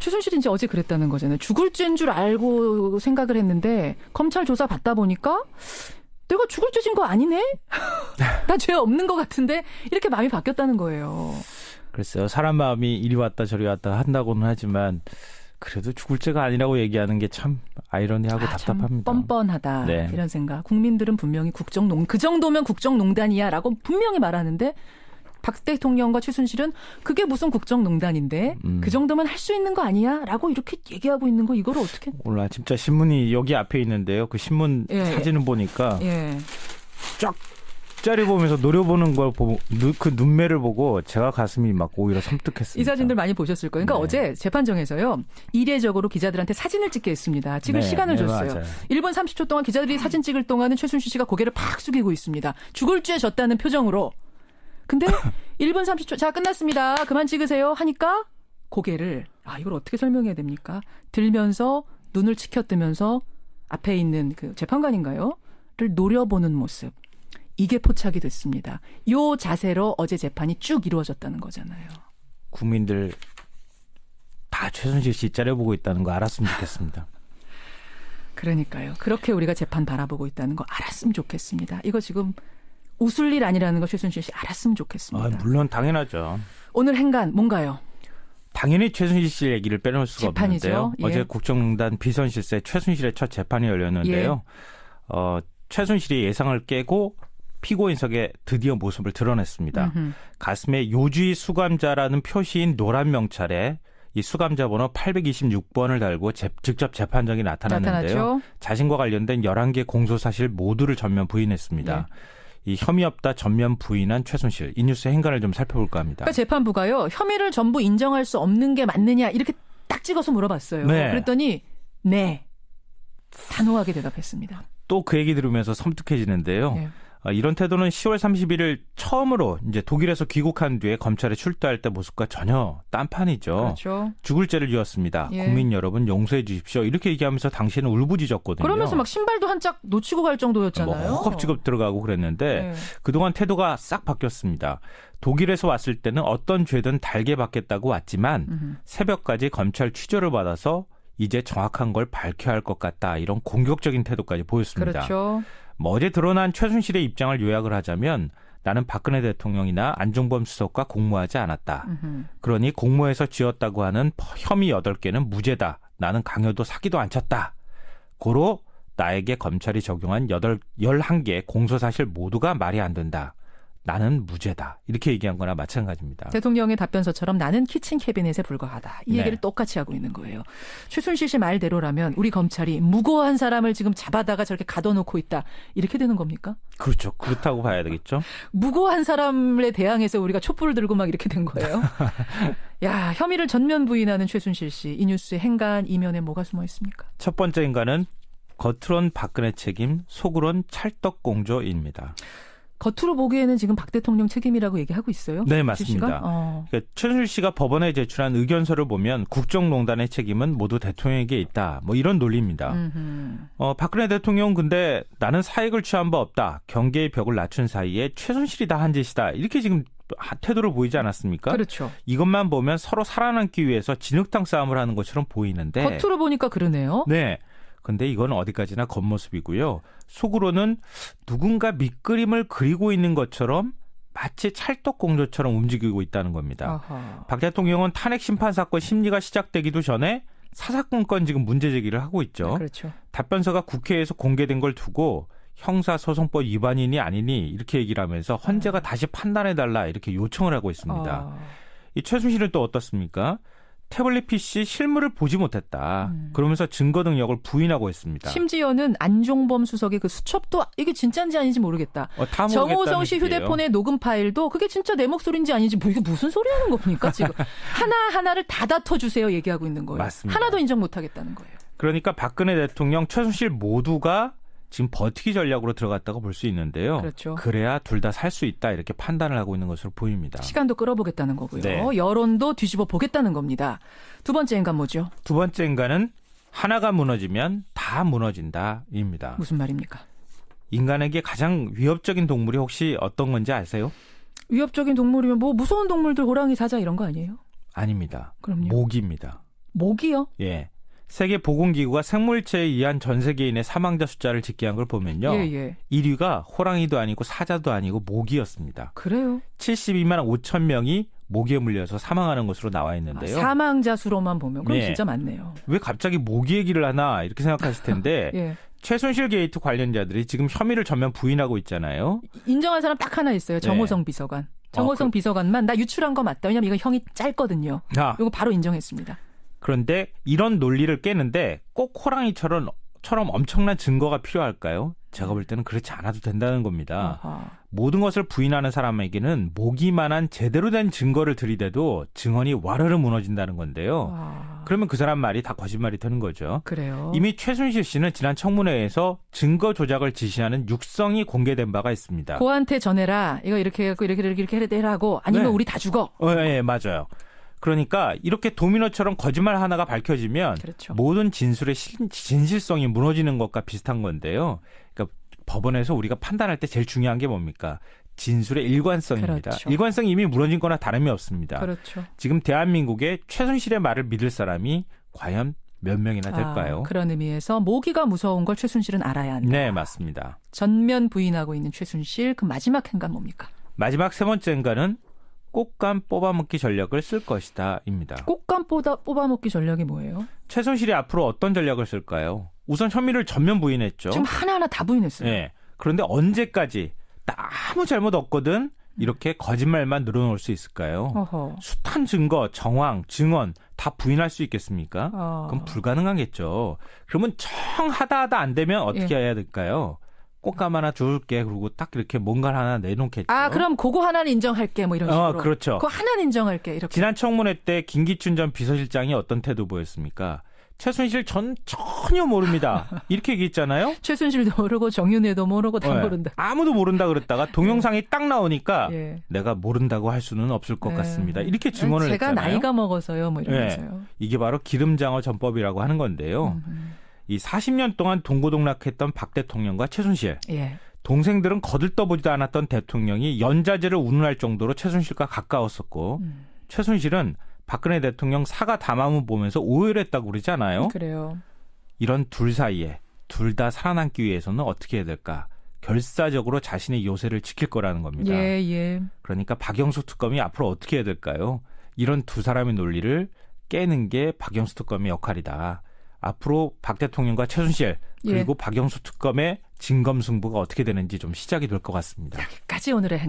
최순실이 이제 어제 그랬다는 거잖아요. 죽을 죄인 줄 알고 생각을 했는데 검찰 조사 받다 보니까 내가 죽을 죄진 거 아니네? 나 죄 없는 것 같은데? 이렇게 마음이 바뀌었다는 거예요. 글쎄요. 사람 마음이 이리 왔다 저리 왔다 한다고는 하지만 그래도 죽을 죄가 아니라고 얘기하는 게 참 아이러니하고 답답합니다. 참 뻔뻔하다. 네. 이런 생각. 국민들은 분명히 그 정도면 국정농단이야 라고 분명히 말하는데 박 대통령과 최순실은 그게 무슨 국정농단인데 그 정도면 할 수 있는 거 아니야? 라고 이렇게 얘기하고 있는 거 이거를 어떻게. 오늘 진짜 신문이 여기 앞에 있는데요. 그 신문 사진을 보니까 쫙 짜리 보면서 노려보는 걸 보고 그 눈매를 보고 제가 가슴이 막 오히려 섬뜩했습니다. 이 사진들 많이 보셨을 거예요. 그러니까 어제 재판정에서요. 이례적으로 기자들한테 사진을 찍게 했습니다. 찍을 시간을 줬어요. 맞아요. 1분 30초 동안 기자들이 사진 찍을 동안은 최순실 씨가 고개를 팍 숙이고 있습니다. 죽을 죄 졌다는 표정으로. 근데 1분 30초 자 끝났습니다. 그만 찍으세요 하니까 고개를 이걸 어떻게 설명해야 됩니까? 들면서 눈을 치켜뜨면서 앞에 있는 그 재판관인가요? 를 노려보는 모습. 이게 포착이 됐습니다. 요 자세로 어제 재판이 쭉 이루어졌다는 거잖아요. 국민들 다 최순실 씨 째려보고 있다는 거 알았으면 좋겠습니다. 그러니까요. 그렇게 우리가 재판 바라보고 있다는 거 알았으면 좋겠습니다. 이거 지금 웃을 일 아니라는 거 최순실 씨 알았으면 좋겠습니다. 물론 당연하죠. 오늘 행간 뭔가요? 당연히 최순실 씨 얘기를 빼놓을 수가 재판이죠. 없는데요. 예. 어제 국정농단 비선실세 최순실의 첫 재판이 열렸는데요. 최순실이 예상을 깨고 피고인석에 드디어 모습을 드러냈습니다. 가슴에 요주의 수감자라는 표시인 노란 명찰에 이 수감자 번호 826번을 달고 직접 재판장에 나타났는데요. 나타났죠. 자신과 관련된 11개 공소사실 모두를 전면 부인했습니다. 이 혐의 없다 전면 부인한 최순실. 이 뉴스 행간을 좀 살펴볼까 합니다. 그러니까 재판부가요. 혐의를 전부 인정할 수 없는 게 맞느냐 이렇게 딱 찍어서 물어봤어요. 네. 그랬더니 네. 단호하게 대답했습니다. 또 그 얘기 들으면서 섬뜩해지는데요. 네. 이런 태도는 10월 31일 처음으로 이제 독일에서 귀국한 뒤에 검찰에 출두할 때 모습과 전혀 딴판이죠. 그렇죠. 죽을 죄를 지었습니다. 국민 여러분 용서해 주십시오. 이렇게 얘기하면서 당시에는 울부짖었거든요. 그러면서 막 신발도 한 짝 놓치고 갈 정도였잖아요. 허겁지겁 들어가고 그랬는데 그동안 태도가 싹 바뀌었습니다. 독일에서 왔을 때는 어떤 죄든 달게 받겠다고 왔지만 새벽까지 검찰 취조를 받아서 이제 정확한 걸 밝혀야 할 것 같다. 이런 공격적인 태도까지 보였습니다. 그렇죠. 어제 드러난 최순실의 입장을 요약을 하자면 나는 박근혜 대통령이나 안종범 수석과 공모하지 않았다. 그러니 공모해서 지었다고 하는 혐의 8개는 무죄다. 나는 강요도 사기도 안 쳤다. 고로 나에게 검찰이 적용한 11개 공소사실 모두가 말이 안 된다. 나는 무죄다. 이렇게 얘기한 거나 마찬가지입니다. 대통령의 답변서처럼 나는 키친 캐비넷에 불과하다. 이 얘기를 똑같이 하고 있는 거예요. 최순실 씨 말대로라면 우리 검찰이 무고한 사람을 지금 잡아다가 저렇게 가둬놓고 있다. 이렇게 되는 겁니까? 그렇죠. 그렇다고 봐야 되겠죠. 무고한 사람에 대항해서 우리가 촛불을 들고 막 이렇게 된 거예요. 야, 혐의를 전면 부인하는 최순실 씨. 이 뉴스의 행간 이면에 뭐가 숨어 있습니까? 첫 번째 인간은 겉으론 박근혜 책임, 속으론 찰떡공조입니다. 겉으로 보기에는 지금 박 대통령 책임이라고 얘기하고 있어요? 네, 맞습니다. 그러니까 최순실 씨가 법원에 제출한 의견서를 보면 국정농단의 책임은 모두 대통령에게 있다. 뭐 이런 논리입니다. 박근혜 대통령은 근데 나는 사익을 취한 바 없다. 경계의 벽을 낮춘 사이에 최순실이 다 한 짓이다. 이렇게 지금 태도를 보이지 않았습니까? 그렇죠. 이것만 보면 서로 살아남기 위해서 진흙탕 싸움을 하는 것처럼 보이는데. 겉으로 보니까 그러네요. 네. 근데 이건 어디까지나 겉모습이고요. 속으로는 누군가 밑그림을 그리고 있는 것처럼 마치 찰떡공조처럼 움직이고 있다는 겁니다. 아하. 박 대통령은 탄핵 심판 사건 심리가 시작되기도 전에 사사건건 지금 문제 제기를 하고 있죠. 그렇죠. 답변서가 국회에서 공개된 걸 두고 형사소송법 위반이니 아니니 이렇게 얘기를 하면서 헌재가 다시 판단해달라 이렇게 요청을 하고 있습니다. 이 최순실은 또 어떻습니까? 태블릿 PC 실물을 보지 못했다. 그러면서 증거 능력을 부인하고 있습니다. 심지어는 안종범 수석의 그 수첩도 이게 진짜인지 아닌지 모르겠다. 정호성 씨 휴대폰의 녹음 파일도 그게 진짜 내 목소리인지 아닌지 이게 무슨 소리 하는 겁니까 지금. 하나하나를 다 다퉈주세요 얘기하고 있는 거예요. 맞습니다. 하나도 인정 못하겠다는 거예요. 그러니까 박근혜 대통령, 최순실 모두가 지금 버티기 전략으로 들어갔다고 볼 수 있는데요. 그렇죠. 그래야 둘 다 살 수 있다 이렇게 판단을 하고 있는 것으로 보입니다. 시간도 끌어보겠다는 거고요. 네. 여론도 뒤집어 보겠다는 겁니다. 두 번째 인간 뭐죠? 두 번째 인간은 하나가 무너지면 다 무너진다입니다. 무슨 말입니까? 인간에게 가장 위협적인 동물이 혹시 어떤 건지 아세요? 위협적인 동물이면 뭐 무서운 동물들 호랑이 사자 이런 거 아니에요? 아닙니다. 그럼요. 모기입니다. 모기요? 예. 세계보건기구가 생물체에 의한 전 세계인의 사망자 숫자를 집계한 걸 보면요. 예. 1위가 호랑이도 아니고 사자도 아니고 모기였습니다. 그래요? 72만 5천 명이 모기에 물려서 사망하는 것으로 나와 있는데요. 사망자 수로만 보면 그럼 예. 진짜 많네요. 왜 갑자기 모기 얘기를 하나 이렇게 생각하실 텐데 예. 최순실 게이트 관련자들이 지금 혐의를 전면 부인하고 있잖아요. 인정한 사람 딱 하나 있어요. 정호성 비서관. 정호성 비서관만 나 유출한 거 맞다. 왜냐면 이거 형이 짧거든요. 이거 바로 인정했습니다. 그런데 이런 논리를 깨는데 꼭 호랑이처럼 엄청난 증거가 필요할까요? 제가 볼 때는 그렇지 않아도 된다는 겁니다. 아하. 모든 것을 부인하는 사람에게는 모기만한 제대로 된 증거를 들이대도 증언이 와르르 무너진다는 건데요. 그러면 그 사람 말이 다 거짓말이 되는 거죠. 그래요. 이미 최순실 씨는 지난 청문회에서 증거 조작을 지시하는 육성이 공개된 바가 있습니다. 고한테 전해라. 이거 이렇게 해갖고 이렇게 해라고. 아니면 네. 우리 다 죽어. 예, 맞아요. 그러니까 이렇게 도미노처럼 거짓말 하나가 밝혀지면 그렇죠. 모든 진술의 진실성이 무너지는 것과 비슷한 건데요. 그러니까 법원에서 우리가 판단할 때 제일 중요한 게 뭡니까? 진술의 일관성입니다. 그렇죠. 일관성이 이미 무너진 거나 다름이 없습니다. 그렇죠. 지금 대한민국에 최순실의 말을 믿을 사람이 과연 몇 명이나 될까요? 그런 의미에서 모기가 무서운 걸 최순실은 알아야 한다. 네, 맞습니다. 전면 부인하고 있는 최순실. 그 마지막 행간 뭡니까? 마지막 세 번째 행간은 꽃감 뽑아먹기 전략을 쓸 것이다입니다. 꽃감 뽑아먹기 전략이 뭐예요? 최순실이 앞으로 어떤 전략을 쓸까요? 우선 혐의를 전면 부인했죠. 지금 하나하나 다 부인했어요. 네. 그런데 언제까지 나 아무 잘못 없거든 이렇게 거짓말만 늘어놓을 수 있을까요? 어허. 숱한 증거, 정황, 증언 다 부인할 수 있겠습니까? 그럼 불가능하겠죠. 그러면 정 하다 안 되면 어떻게 해야 될까요? 꽃감 하나 줄게. 그리고 딱 이렇게 뭔가를 하나 내놓겠죠. 그럼 그거 하나는 인정할게. 뭐 이런 식으로. 그렇죠. 그거 하나는 인정할게. 이렇게. 지난 청문회 때 김기춘 전 비서실장이 어떤 태도 보였습니까? 최순실 전 전혀 모릅니다. 이렇게 얘기했잖아요. 최순실도 모르고 정윤회도 모르고 다 모른다. 아무도 모른다 그랬다가 동영상이 딱 나오니까 예. 내가 모른다고 할 수는 없을 것 같습니다. 이렇게 증언을 제가 했잖아요. 나이가 먹어서요. 뭐 이러면서요. 이게 바로 기름장어 전법이라고 하는 건데요. 이 40년 동안 동고동락했던 박 대통령과 최순실. 예. 동생들은 거들떠보지도 않았던 대통령이 연좌제를 운운할 정도로 최순실과 가까웠었고 최순실은 박근혜 대통령 사과 담화문 보면서 오열했다고 그러잖아요. 그래요. 이런 둘 사이에 둘 다 살아남기 위해서는 어떻게 해야 될까? 결사적으로 자신의 요새를 지킬 거라는 겁니다. 예. 그러니까 박영수 특검이 앞으로 어떻게 해야 될까요? 이런 두 사람의 논리를 깨는 게 박영수 특검의 역할이다. 앞으로 박 대통령과 최순실 그리고 박영수 특검의 진검승부가 어떻게 되는지 좀 시작이 될 것 같습니다. 여기까지 오늘의